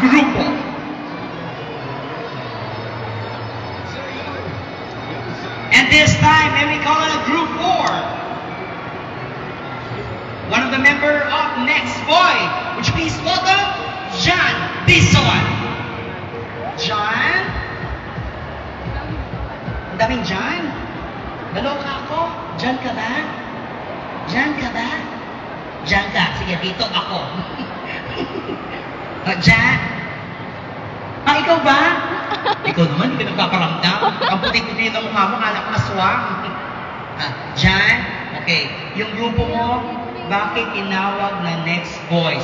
grupo. And this time, let me call it a group 4. One of the member of Next Boy, which please welcome John Dizon. John? Ang daming John? Naloka ako? John ka ba? John ka ba? John ka. Sige, dito ako. John? Ikaw ba? Ikaw naman, hindi ka nagpaparamdam. Ang puti-puti ng mukha mo, kala ko aswang. John? Okay. Yung grupo mo, bakit tinawag na Next Boys?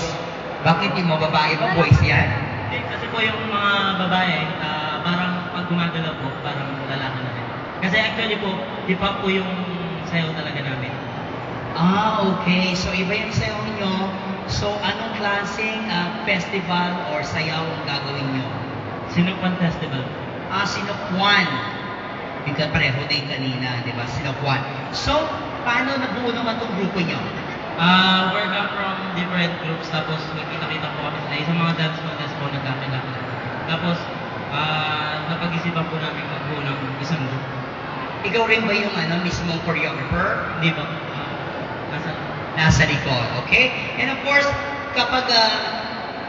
Bakit yung mga babae ba boys yan? Kasi po yung mga babae, parang pag gumagalaw po, parang lalaki na rin. Kasi actually po, hip-hop po yung sayaw talaga namin. Okay. So, iba yung sayaw nyo. So, anong klaseng festival or sayaw ang gagawin nyo? Sinukwan Festival. Sinukwan. Ikaw pareho din kanina, di ba? Sinukwan. So, paano nabuo naman itong grupo nyo? We're come from different groups, tapos nagkita-kita po kami sa isang mga dance contest po, nagkakilala. Tapos, napag-isipan po namin magbuo ng isang group. Ikaw rin ba yung mismong choreographer? Hindi ba? Nasa likod, okay? And of course, kapag,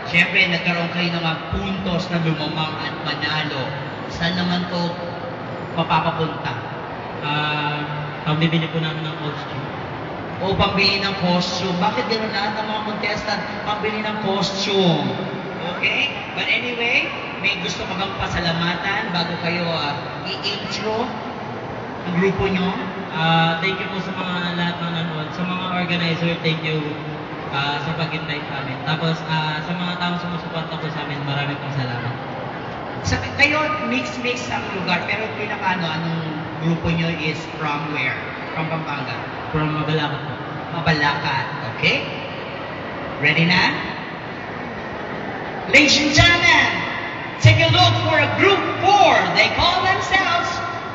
siyempre, nagkaroon kayo ng mga puntos na lumamang at manalo, saan naman to mapapapunta? Pambibili po namin ng costume. O pambili ng costume. Bakit gano'n lahat ng mga contestant pambili ng costume? Okay? But anyway, may gusto ka bang pasalamatan bago kayo i-intro ang grupo nyo? Thank you po sa mga lahat ng nanood. Sa mga organizer, thank you sa pag-invite sa amin. Tapos sa mga taong sumusuporta po sa amin, marami pong salamat. Kayo, mix-mix ang lugar, pero anong grupo nyo is from where? From Pampanga? From Mabalacat po. Mabalacat, okay? Ready na? Ladies and gentlemen, take a look for a group 4. They call themselves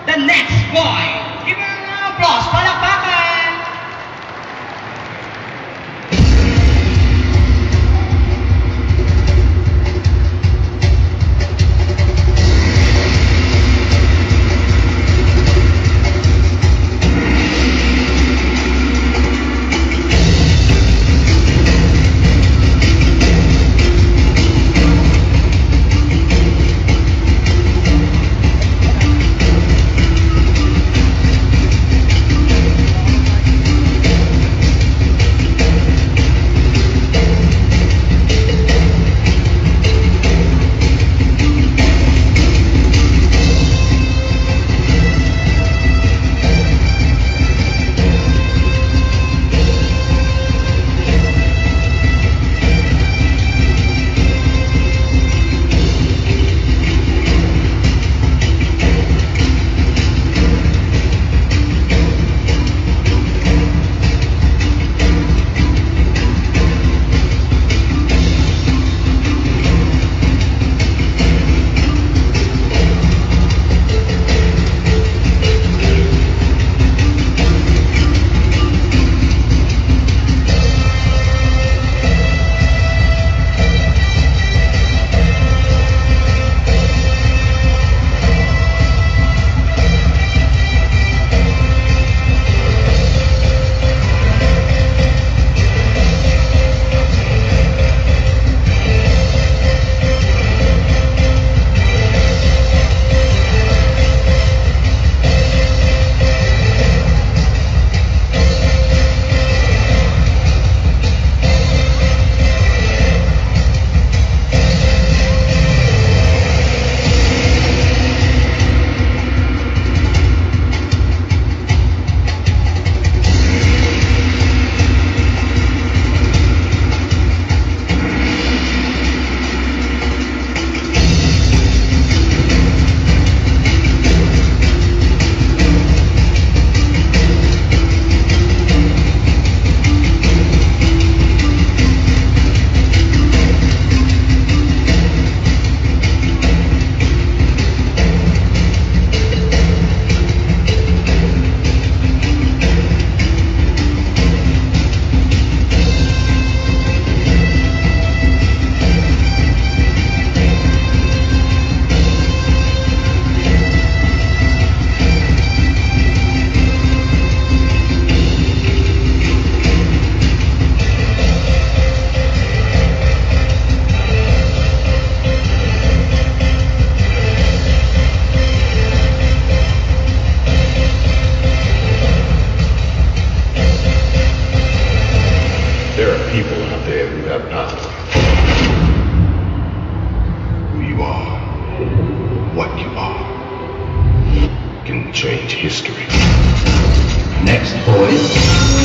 the Next Boy. Give them a round of applause. Palakpakan! history. Next, boys.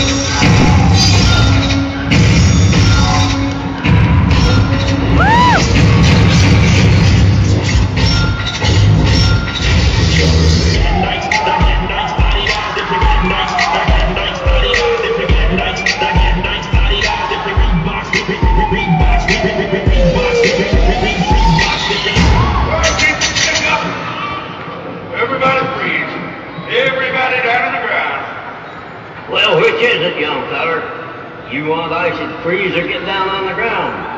Everybody freeze. Everybody down on the ground. Well, which is it, young feller? You want ice and freeze or get down on the ground?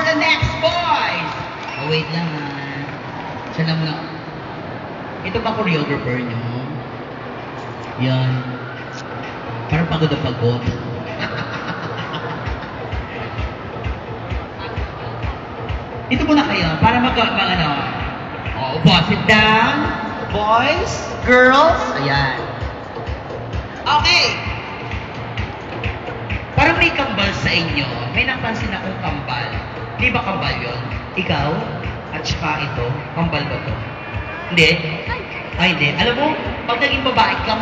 for the next boys. Oh, wait lang ha. Siya lang muna. Ito ba choreographer nyo? Yan. Parang pagod na pagod. Dito muna kayo, para ano. Oh, sit down. Boys, girls. Ayan. Okay. Parang may kambal sa inyo. May napansin akong kambal. Di ba kambal yun? Ikaw? At saka ito? Kambal ba to? Hindi? Ay, hindi. Alam mo, pag naging babae ka,